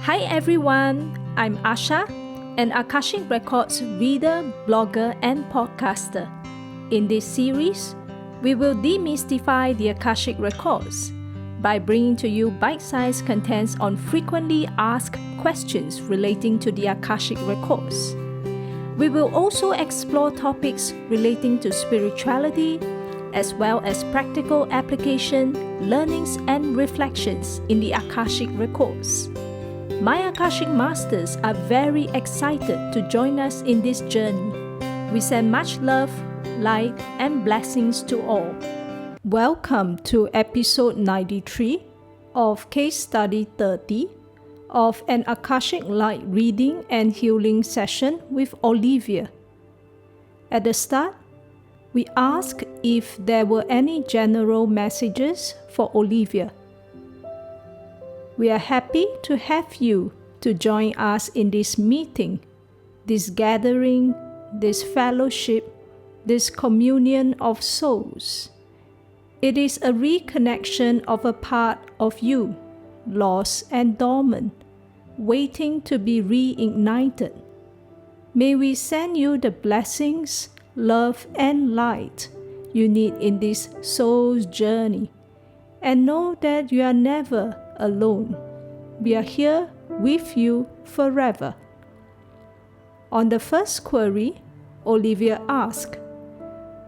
Hi everyone, I'm Asha, an Akashic Records reader, blogger, and podcaster. In this series, we will demystify the Akashic Records by bringing to you bite-sized contents on frequently asked questions relating to the Akashic Records. We will also explore topics relating to spirituality, as well as practical application, learnings, and reflections in the Akashic Records. My Akashic Masters are very excited to join us in this journey. We send much love, light, and blessings to all. Welcome to episode 93 of Case Study 30 of an Akashic Light reading and healing session with Olivia. At the start, we asked if there were any general messages for Olivia. We are happy to have you to join us in this meeting, this gathering, this fellowship, this communion of souls. It is a reconnection of a part of you, lost and dormant, waiting to be reignited. May we send you the blessings, love, and light you need in this soul's journey, and know that you are never alone. We are here with you forever. On the first query, Olivia asked,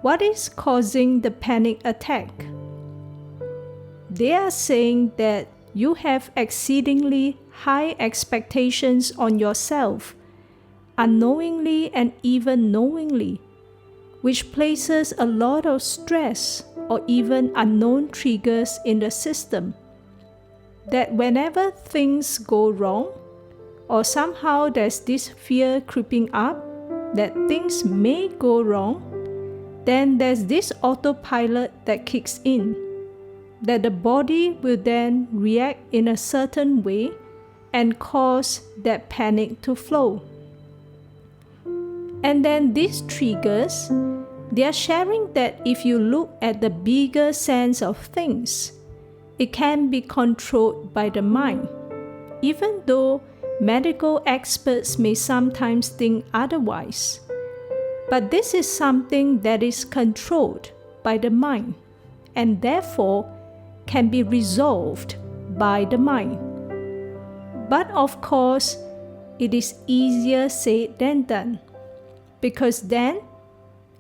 "What is causing the panic attack?" They are saying that you have exceedingly high expectations on yourself, unknowingly and even knowingly, which places a lot of stress or even unknown triggers in the system. That whenever things go wrong, or somehow there's this fear creeping up that things may go wrong, then there's this autopilot that kicks in, that the body will then react in a certain way and cause that panic to flow. And then these triggers, they are sharing that if you look at the bigger sense of things, it can be controlled by the mind, even though medical experts may sometimes think otherwise. But this is something that is controlled by the mind, and therefore can be resolved by the mind. But of course, it is easier said than done, because then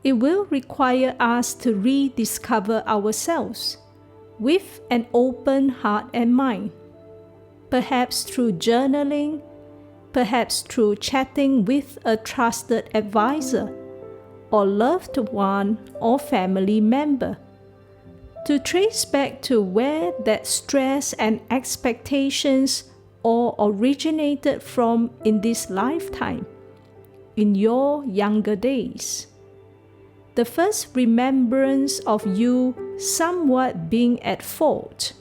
it will require us to rediscover ourselves with an open heart and mind, perhaps through journaling, perhaps through chatting with a trusted advisor or loved one or family member, to trace back to where that stress and expectations all originated from in this lifetime, in your younger days. The first remembrance of you somewhat being at fault,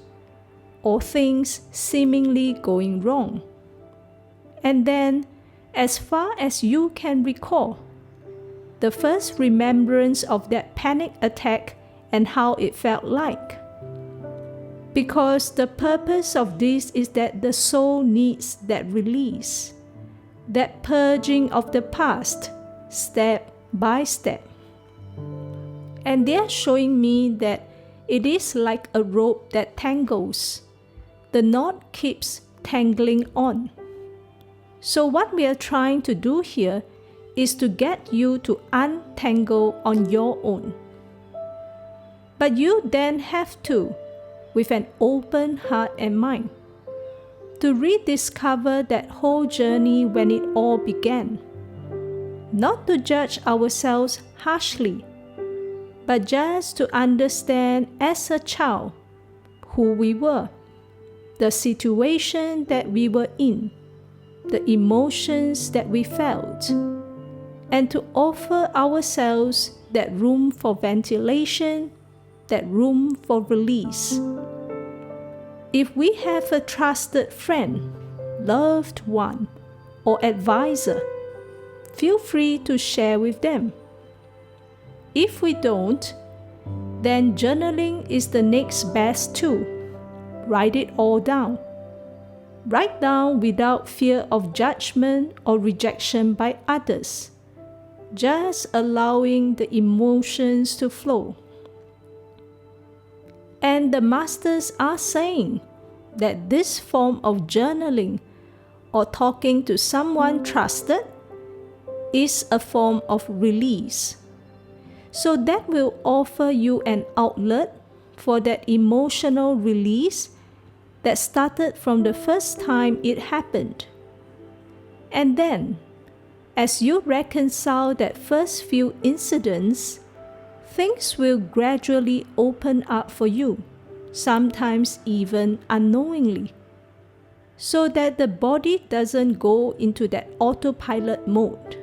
or things seemingly going wrong. And then, as far as you can recall, the first remembrance of that panic attack and how it felt like. Because the purpose of this is that the soul needs that release, that purging of the past, step by step. And they are showing me that it is like a rope that tangles. The knot keeps tangling on. So what we are trying to do here is to get you to untangle on your own. But you then have to, with an open heart and mind, to rediscover that whole journey when it all began. Not to judge ourselves harshly, but just to understand as a child who we were, the situation that we were in, the emotions that we felt, and to offer ourselves that room for ventilation, that room for release. If we have a trusted friend, loved one, or advisor, feel free to share with them. If we don't, then journaling is the next best tool. Write it all down. Write down without fear of judgment or rejection by others, just allowing the emotions to flow. And the masters are saying that this form of journaling or talking to someone trusted is a form of release. So that will offer you an outlet for that emotional release that started from the first time it happened. And then, as you reconcile that first few incidents, things will gradually open up for you, sometimes even unknowingly, so that the body doesn't go into that autopilot mode,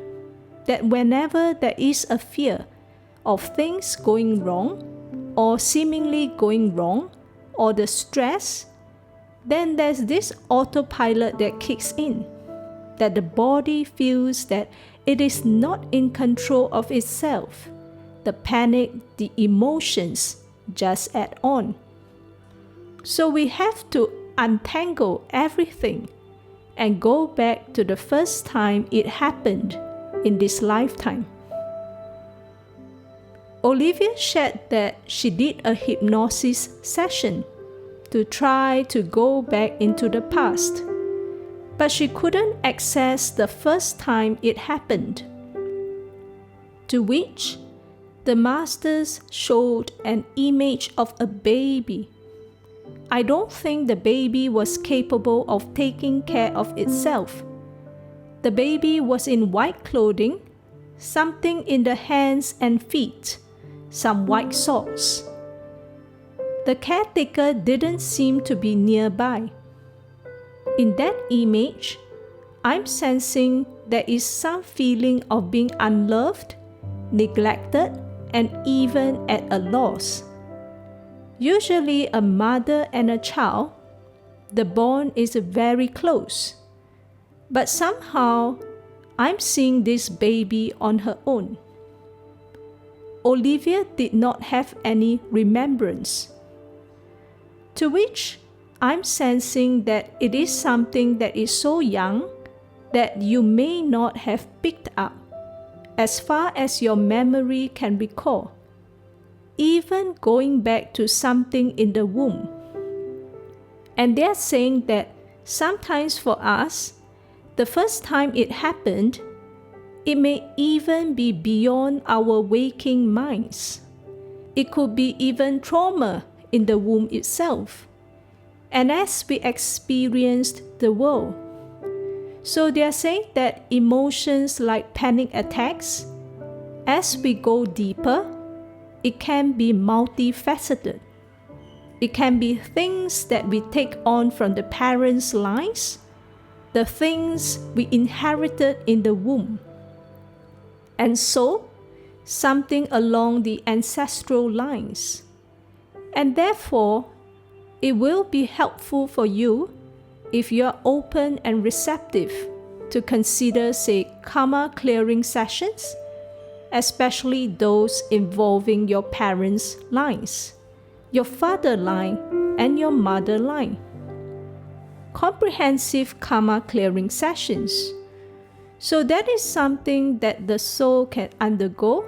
that whenever there is a fear of things going wrong or seemingly going wrong, or the stress, then there's this autopilot that kicks in, that the body feels that it is not in control of itself. The panic, the emotions just add on. So we have to untangle everything and go back to the first time it happened in this lifetime. Olivia shared that she did a hypnosis session to try to go back into the past, but she couldn't access the first time it happened. To which the masters showed an image of a baby. I don't think the baby was capable of taking care of itself. The baby was in white clothing, something in the hands and feet, some white socks. The caretaker didn't seem to be nearby. In that image, I'm sensing there is some feeling of being unloved, neglected, and even at a loss. Usually a mother and a child, the bond is very close. But somehow, I'm seeing this baby on her own. Olivia did not have any remembrance. To which I'm sensing that it is something that is so young that you may not have picked up as far as your memory can recall, even going back to something in the womb. And they're saying that sometimes for us, the first time it happened, it may even be beyond our waking minds. It could be even trauma in the womb itself, and as we experienced the world. So they are saying that emotions like panic attacks, as we go deeper, it can be multifaceted. It can be things that we take on from the parents' lines, the things we inherited in the womb, and so something along the ancestral lines. And therefore, it will be helpful for you if you are open and receptive to consider, say, karma clearing sessions, especially those involving your parents' lines, your father line, and your mother line. Comprehensive karma clearing sessions. So that is something that the soul can undergo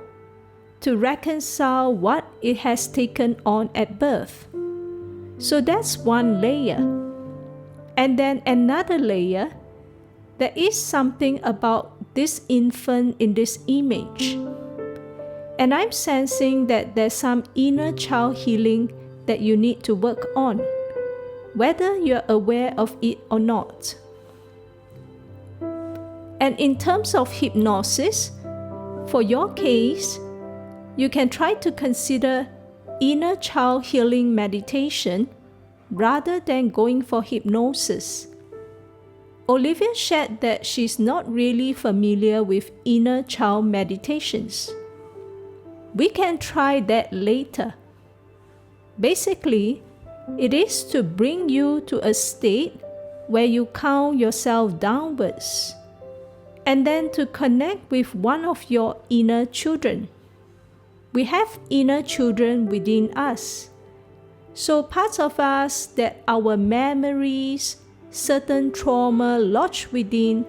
to reconcile what it has taken on at birth. So that's one layer. And then another layer, there is something about this infant in this image. And I'm sensing that there's some inner child healing that you need to work on, whether you're aware of it or not. And in terms of hypnosis, for your case, you can try to consider inner child healing meditation rather than going for hypnosis. Olivia shared that she's not really familiar with inner child meditations. We can try that later. Basically, it is to bring you to a state where you count yourself downwards, and then to connect with one of your inner children. We have inner children within us. So parts of us that our memories, certain trauma lodged within,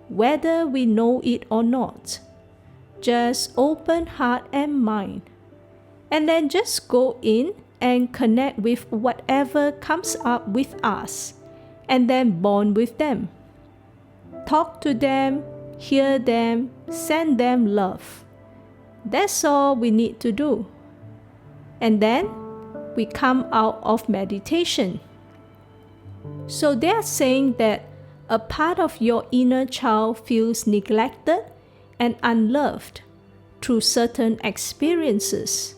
whether we know it or not. Just open heart and mind, and then just go in and connect with whatever comes up with us, and then bond with them. Talk to them, hear them, send them love. That's all we need to do. And then we come out of meditation. So they are saying that a part of your inner child feels neglected and unloved through certain experiences.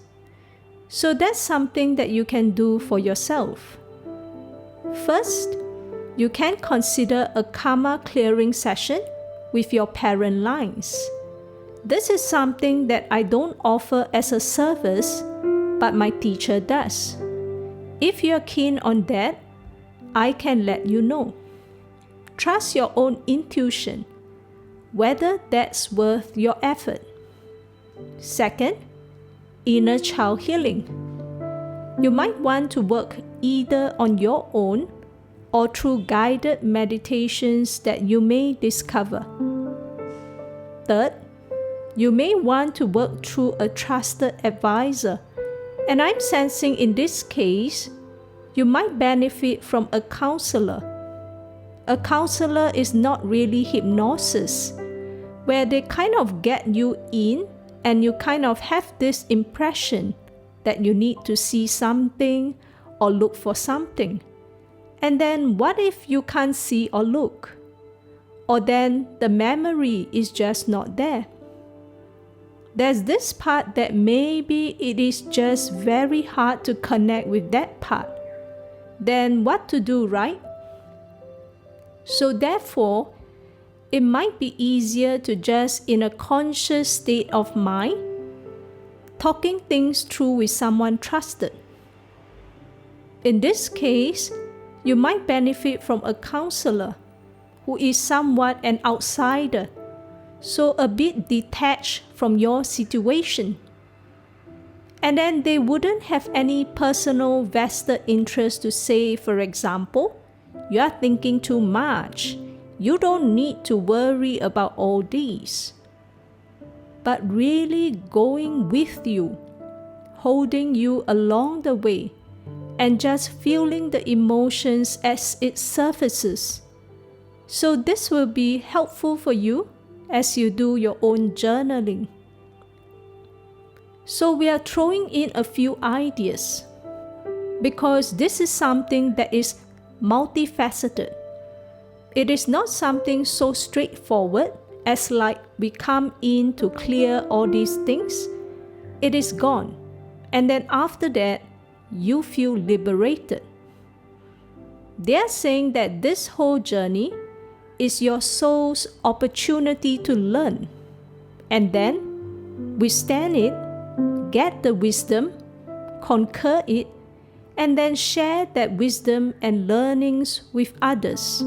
So that's something that you can do for yourself. First, you can consider a karma clearing session with your parent lines. This is something that I don't offer as a service, but my teacher does. If you're keen on that, I can let you know. Trust your own intuition, whether that's worth your effort. Second, inner child healing. You might want to work either on your own or through guided meditations that you may discover. Third, you may want to work through a trusted advisor, and I'm sensing in this case, you might benefit from a counselor. A counselor is not really hypnosis, where they kind of get you in and you kind of have this impression that you need to see something or look for something. And then what if you can't see or look? Or then the memory is just not there. There's this part that maybe it is just very hard to connect with that part. Then what to do, right? So therefore, it might be easier to just in a conscious state of mind, talking things through with someone trusted. In this case, you might benefit from a counselor who is somewhat an outsider, so a bit detached from your situation. And then they wouldn't have any personal vested interest to say, for example, you are thinking too much. You don't need to worry about all these. But really going with you, holding you along the way, and just feeling the emotions as it surfaces. So this will be helpful for you as you do your own journaling. So we are throwing in a few ideas because this is something that is multifaceted. It is not something so straightforward as like we come in to clear all these things. It is gone. And then after that, you feel liberated. They are saying that this whole journey is your soul's opportunity to learn, and then withstand it, get the wisdom, conquer it, and then share that wisdom and learnings with others.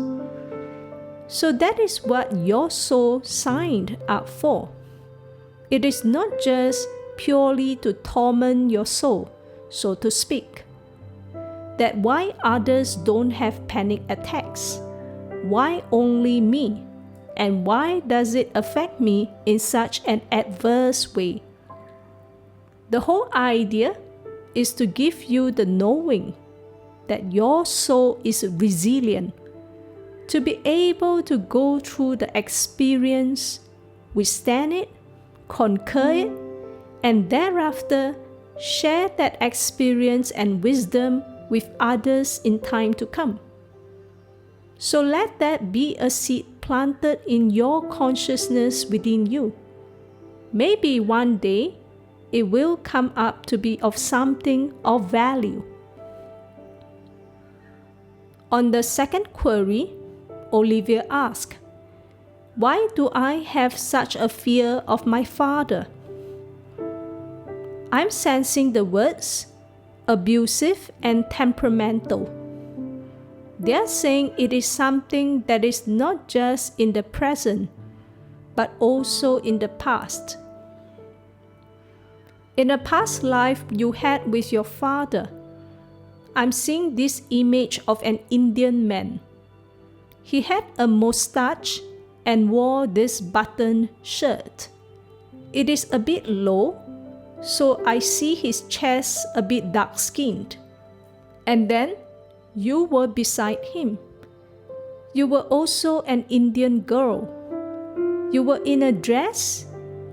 So that is what your soul signed up for. It is not just purely to torment your soul, so to speak. That why others don't have panic attacks? Why only me? And why does it affect me in such an adverse way? The whole idea is to give you the knowing that your soul is resilient, to be able to go through the experience, withstand it, conquer it, and thereafter share that experience and wisdom with others in time to come. So let that be a seed planted in your consciousness within you. Maybe one day it will come up to be of something of value. On the second query, Olivia asked, "Why do I have such a fear of my father?" I'm sensing the words abusive and temperamental. They are saying it is something that is not just in the present, but also in the past. In a past life you had with your father, I'm seeing this image of an Indian man. He had a mustache and wore this button shirt. It is a bit low, so I see his chest a bit dark-skinned. And then you were beside him. You were also an Indian girl. You were in a dress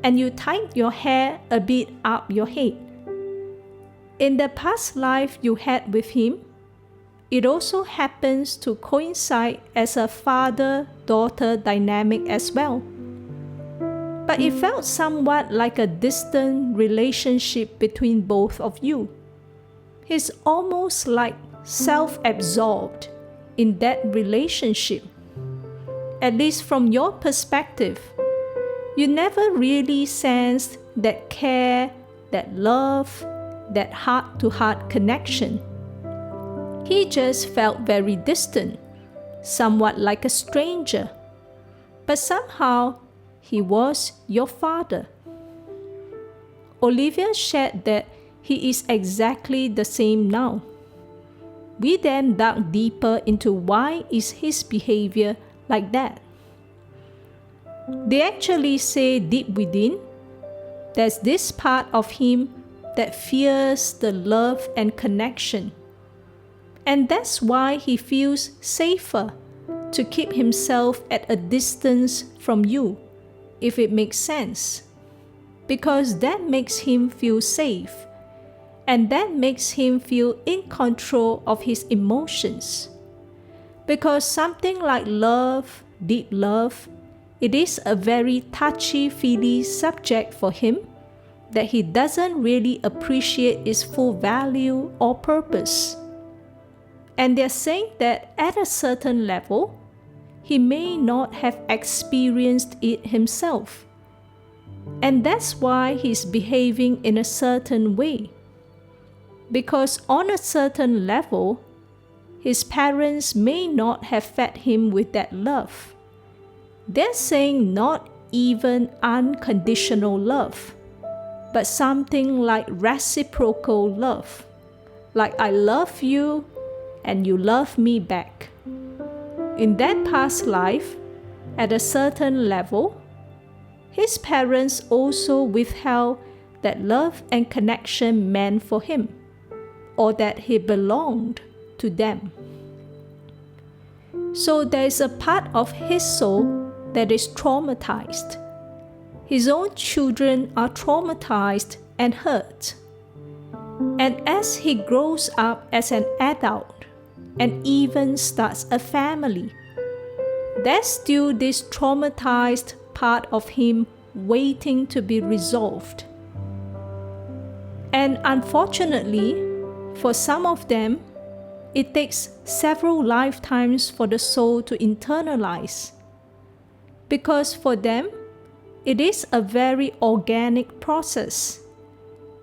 and you tied your hair a bit up your head. In the past life you had with him, it also happens to coincide as a father-daughter dynamic as well. But it felt somewhat like a distant relationship between both of you. He's almost like self-absorbed in that relationship. At least from your perspective, you never really sensed that care, that love, that heart-to-heart connection. He just felt very distant, somewhat like a stranger. But somehow, he was your father. Olivia shared that he is exactly the same now. We then dug deeper into why is his behavior like that. They actually say deep within, there's this part of him that fears the love and connection. And that's why he feels safer to keep himself at a distance from you, if it makes sense. Because that makes him feel safe, and that makes him feel in control of his emotions. Because something like love, deep love, it is a very touchy-feely subject for him that he doesn't really appreciate its full value or purpose. And they're saying that at a certain level, he may not have experienced it himself. And that's why he's behaving in a certain way. Because on a certain level, his parents may not have fed him with that love. They're saying not even unconditional love, but something like reciprocal love. Like I love you and you love me back. In that past life, at a certain level, his parents also withheld that love and connection meant for him, or that he belonged to them. So there is a part of his soul that is traumatized. His own children are traumatized and hurt. And as he grows up as an adult and even starts a family, there's still this traumatized part of him waiting to be resolved. And unfortunately, for some of them, it takes several lifetimes for the soul to internalize. Because for them, it is a very organic process,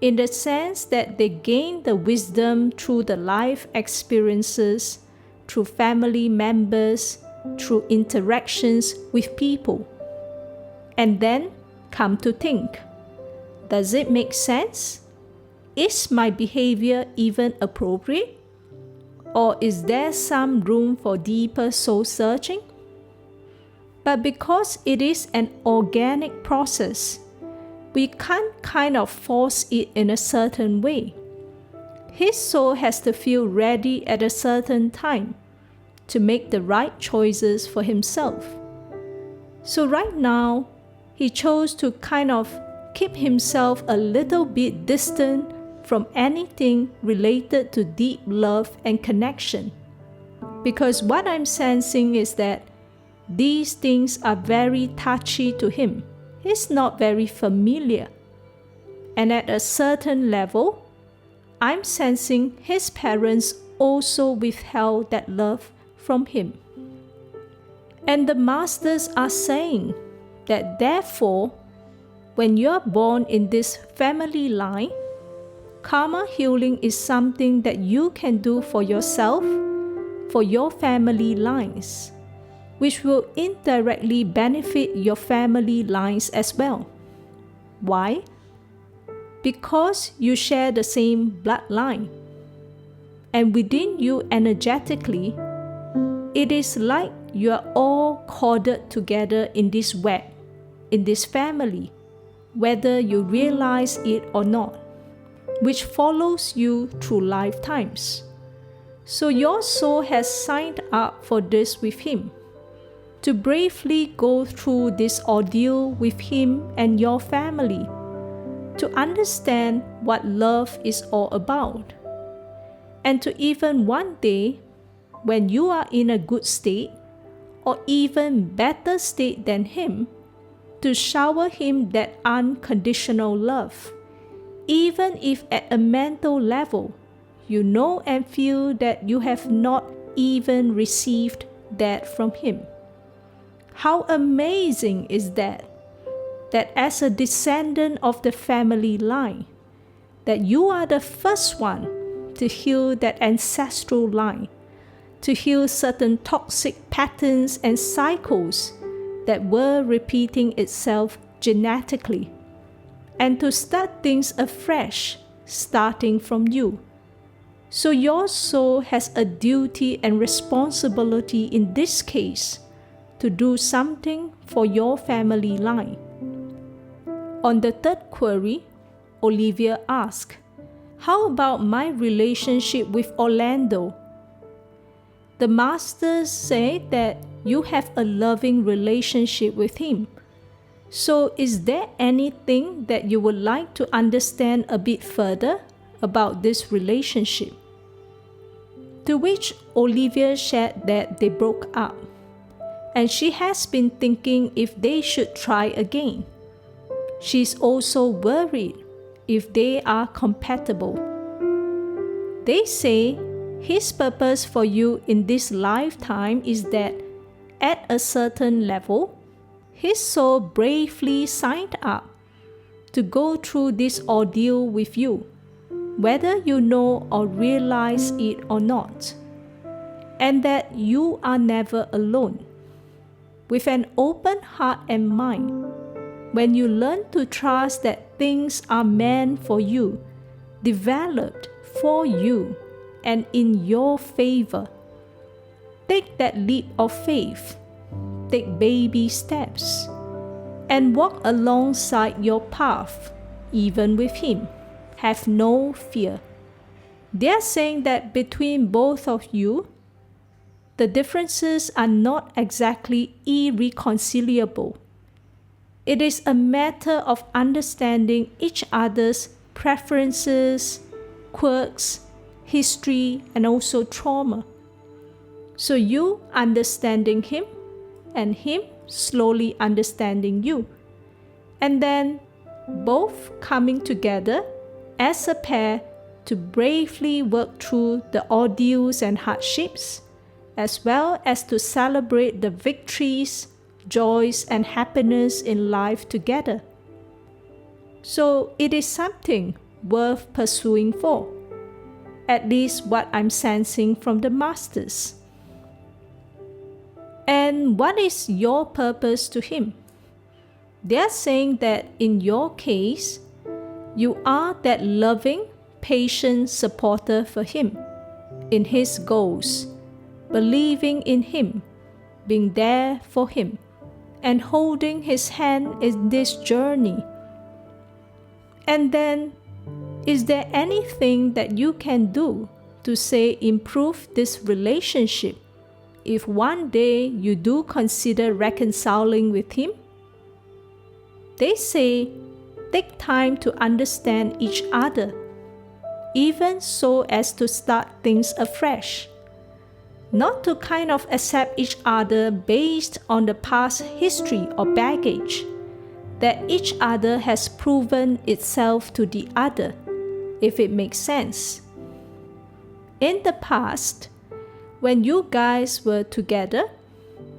in the sense that they gain the wisdom through the life experiences, through family members, through interactions with people. And then come to think, does it make sense? Is my behavior even appropriate? Or is there some room for deeper soul searching? But because it is an organic process, we can't kind of force it in a certain way. His soul has to feel ready at a certain time to make the right choices for himself. So right now, he chose to kind of keep himself a little bit distant from anything related to deep love and connection. Because what I'm sensing is that these things are very touchy to him. He's not very familiar. And at a certain level, I'm sensing his parents also withheld that love from him. And the masters are saying that therefore, when you're born in this family line, karma healing is something that you can do for yourself, for your family lines, which will indirectly benefit your family lines as well. Why? Because you share the same bloodline. And within you energetically, it is like you are all corded together in this web, in this family, whether you realize it or not, which follows you through lifetimes. So your soul has signed up for this with him, to bravely go through this ordeal with him and your family, to understand what love is all about, and to even one day, when you are in a good state, or even better state than him, to shower him that unconditional love, even if at a mental level, you know and feel that you have not even received that from him. How amazing is that? That as a descendant of the family line, that you are the first one to heal that ancestral line, to heal certain toxic patterns and cycles that were repeating itself genetically, and to start things afresh, starting from you. So your soul has a duty and responsibility in this case to do something for your family line. On the third query, Olivia asked, "How about my relationship with Orlando?" The masters say that you have a loving relationship with him. So is there anything that you would like to understand a bit further about this relationship? To which Olivia shared that they broke up, and she has been thinking if they should try again. She's also worried if they are compatible. They say his purpose for you in this lifetime is that at a certain level, his soul bravely signed up to go through this ordeal with you, whether you know or realize it or not, and that you are never alone. With an open heart and mind, when you learn to trust that things are meant for you, developed for you, and in your favor, take that leap of faith, take baby steps, and walk alongside your path, even with him. Have no fear. They are saying that between both of you, the differences are not exactly irreconcilable. It is a matter of understanding each other's preferences, quirks, history, and also trauma. So you understanding him, and him slowly understanding you, and then both coming together as a pair to bravely work through the ordeals and hardships, as well as to celebrate the victories, joys, and happiness in life together. So it is something worth pursuing for, at least what I'm sensing from the masters. And what is your purpose to him? They are saying that in your case, you are that loving, patient supporter for him, in his goals, believing in him, being there for him, and holding his hand in this journey. And then, is there anything that you can do to say improve this relationship if one day you do consider reconciling with him? They say, take time to understand each other, even so as to start things afresh. Not to kind of accept each other based on the past history or baggage that each other has proven itself to the other, if it makes sense. In the past, when you guys were together,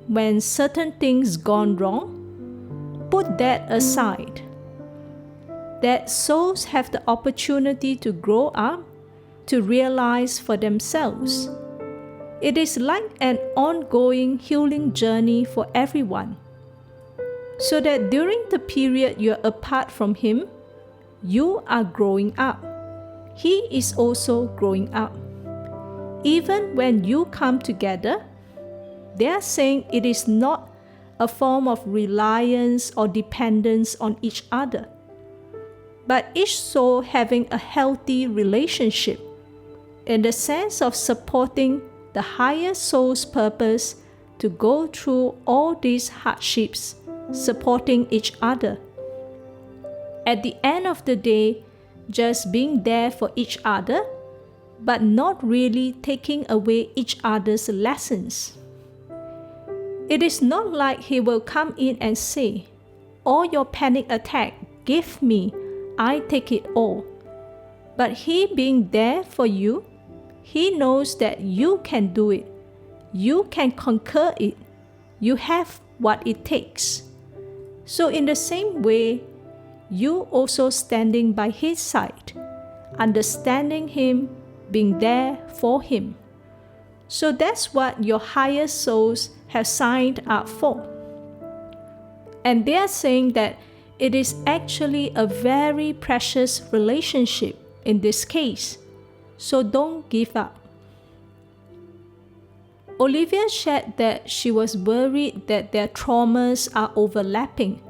when certain things gone wrong, put that aside. That souls have the opportunity to grow up, to realize for themselves. It is like an ongoing healing journey for everyone. So that during the period you're apart from him, you are growing up. He is also growing up. Even when you come together, they are saying it is not a form of reliance or dependence on each other, but each soul having a healthy relationship in the sense of supporting the higher soul's purpose to go through all these hardships, supporting each other. At the end of the day, just being there for each other, but not really taking away each other's lessons. It is not like he will come in and say, "All your panic attack, give me, I take it all." But he being there for you, he knows that you can do it. You can conquer it. You have what it takes. So in the same way, you also standing by his side, understanding him, being there for him. So that's what your higher souls have signed up for. And they are saying that it is actually a very precious relationship in this case. So don't give up. Olivia shared that she was worried that their traumas are overlapping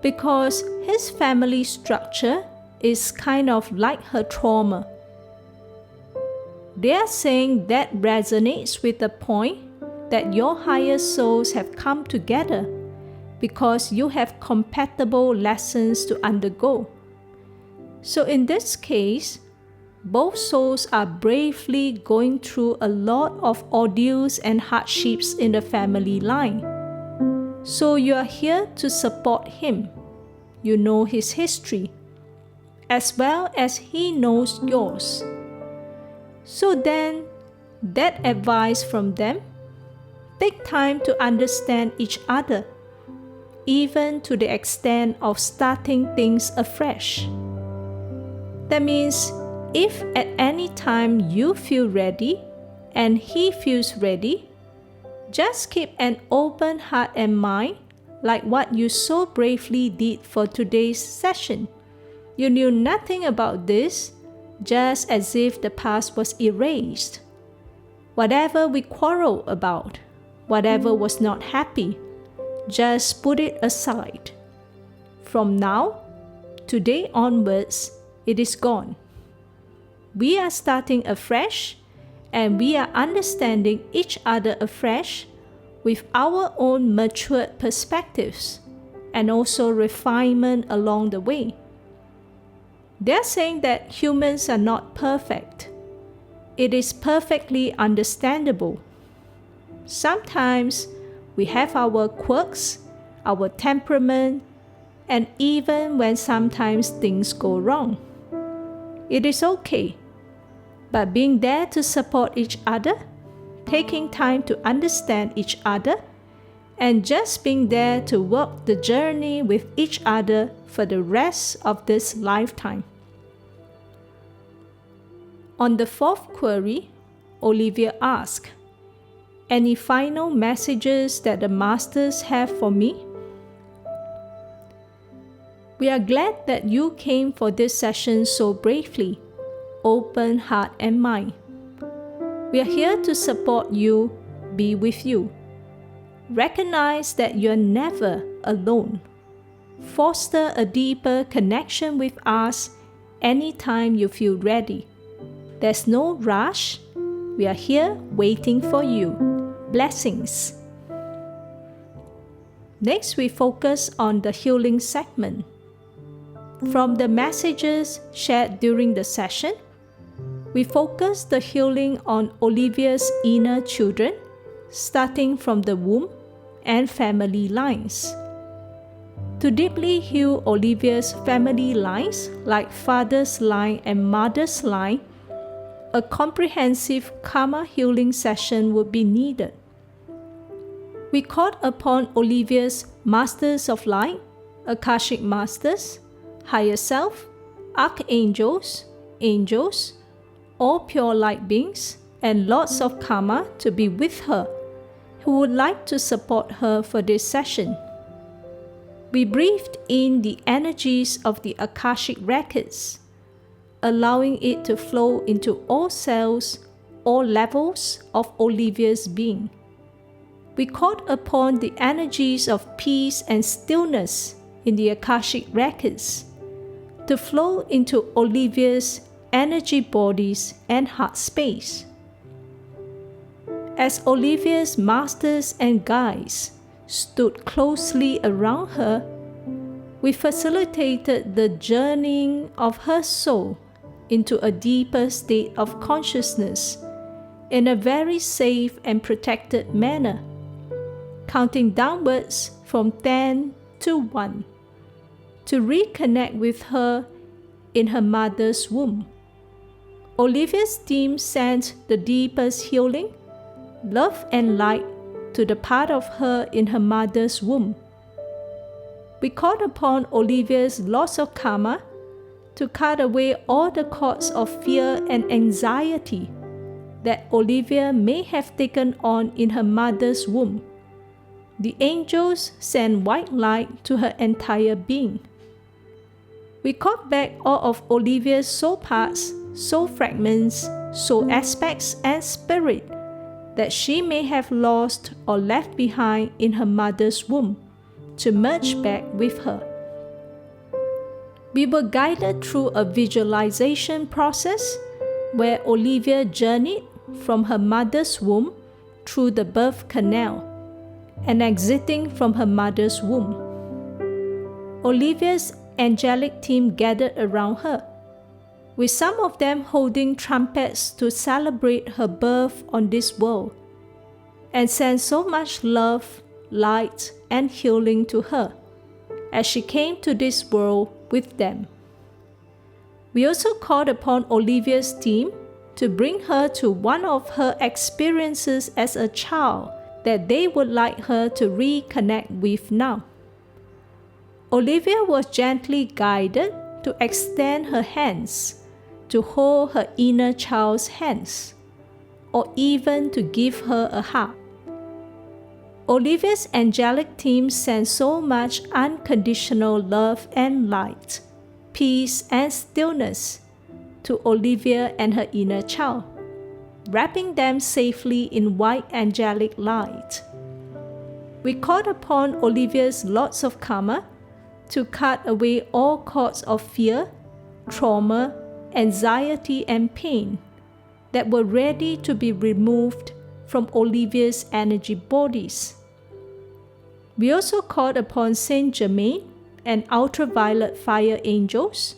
because his family structure is kind of like her trauma. They are saying that resonates with the point that your higher souls have come together because you have compatible lessons to undergo. So in this case, both souls are bravely going through a lot of ordeals and hardships in the family line. So you are here to support him. You know his history, as well as he knows yours. So then, that advice from them, take time to understand each other, even to the extent of starting things afresh. That means, if at any time you feel ready and he feels ready, just keep an open heart and mind like what you so bravely did for today's session. You knew nothing about this, just as if the past was erased. Whatever we quarreled about, whatever was not happy, just put it aside. From now, today onwards, it is gone. We are starting afresh, and we are understanding each other afresh with our own matured perspectives and also refinement along the way. They're saying that humans are not perfect. It is perfectly understandable. Sometimes we have our quirks, our temperament, and even when sometimes things go wrong. It is okay. But being there to support each other, taking time to understand each other, and just being there to walk the journey with each other for the rest of this lifetime. On the fourth query, Olivia asked, "Any final messages that the Masters have for me?" We are glad that you came for this session so bravely, open heart and mind. We are here to support you, be with you. Recognize that you are never alone. Foster a deeper connection with us anytime you feel ready. There's no rush. We are here waiting for you. Blessings. Next, we focus on the healing segment. From the messages shared during the session, we focus the healing on Olivia's inner children, starting from the womb and family lines. To deeply heal Olivia's family lines, like father's line and mother's line, a comprehensive karma healing session would be needed. We called upon Olivia's Masters of Light, Akashic Masters, Higher Self, Archangels, Angels, all pure light beings, and lots of karma to be with her, who would like to support her for this session. We breathed in the energies of the Akashic Records, allowing it to flow into all cells, all levels of Olivia's being. we called upon the energies of peace and stillness in the Akashic records to flow into Olivia's energy bodies and heart space. As Olivia's masters and guides stood closely around her, we facilitated the journeying of her soul into a deeper state of consciousness in a very safe and protected manner, counting downwards from 10 to 1 to reconnect with her in her mother's womb. Olivia's team sent the deepest healing, love and light to the part of her in her mother's womb. We called upon Olivia's loss of karma to cut away all the cords of fear and anxiety that Olivia may have taken on in her mother's womb. The angels sent white light to her entire being. We called back all of Olivia's soul parts, soul fragments, soul aspects, and spirit that she may have lost or left behind in her mother's womb to merge back with her. We were guided through a visualization process where Olivia journeyed from her mother's womb through the birth canal and exiting from her mother's womb. Olivia's angelic team gathered around her, with some of them holding trumpets to celebrate her birth on this world, and sent so much love, light, and healing to her as she came to this world with them. We also called upon Olivia's team to bring her to one of her experiences as a child that they would like her to reconnect with now. Olivia was gently guided to extend her hands to hold her inner child's hands, or even to give her a hug. Olivia's angelic team sent so much unconditional love and light, peace and stillness to Olivia and her inner child, wrapping them safely in white angelic light. We called upon Olivia's lots of karma to cut away all cords of fear, trauma, anxiety, and pain that were ready to be removed from Olivia's energy bodies. We also called upon Saint Germain and ultraviolet fire angels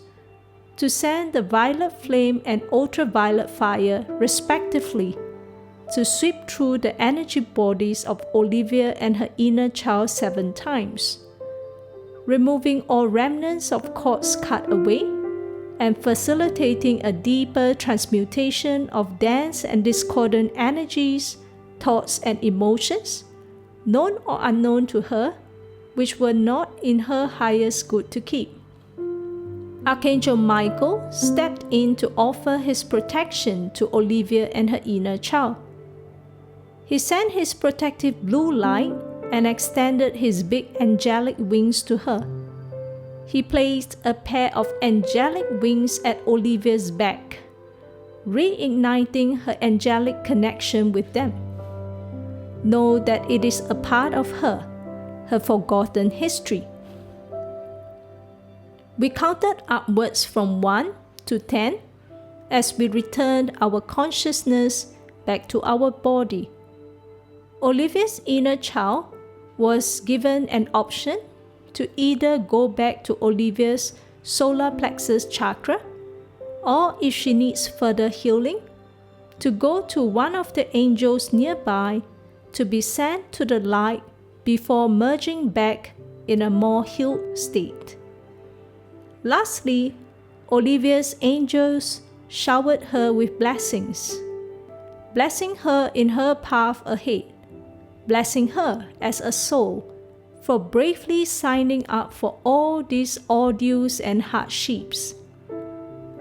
to send the violet flame and ultraviolet fire respectively to sweep through the energy bodies of Olivia and her inner child 7 times, removing all remnants of cords cut away and facilitating a deeper transmutation of dense and discordant energies, thoughts, and emotions, known or unknown to her, which were not in her highest good to keep. Archangel Michael stepped in to offer his protection to Olivia and her inner child. He sent his protective blue light and extended his big angelic wings to her. He placed a pair of angelic wings at Olivia's back, reigniting her angelic connection with them. Know that it is a part of her forgotten history. We counted upwards from 1 to 10 as we returned our consciousness back to our body. Olivia's inner child was given an option to either go back to Olivia's solar plexus chakra, or if she needs further healing, to go to one of the angels nearby to be sent to the light before merging back in a more healed state. Lastly, Olivia's angels showered her with blessings, blessing her in her path ahead, blessing her as a soul for bravely signing up for all these ordeals and hardships.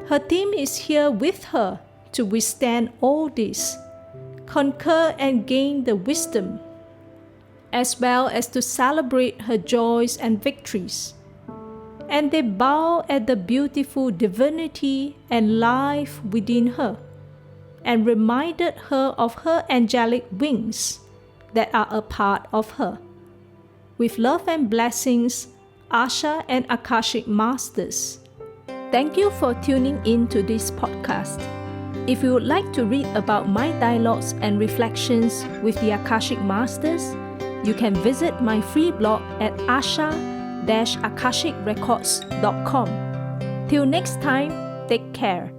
Her team is here with her to withstand all this, conquer and gain the wisdom, as well as to celebrate her joys and victories. And they bow at the beautiful divinity and life within her, and reminded her of her angelic wings, that are a part of her. With love and blessings, Asha and Akashic Masters. Thank you for tuning in to this podcast. If you would like to read about my dialogues and reflections with the Akashic Masters, you can visit my free blog at Asha-AkashicRecords.com. Till next time, take care.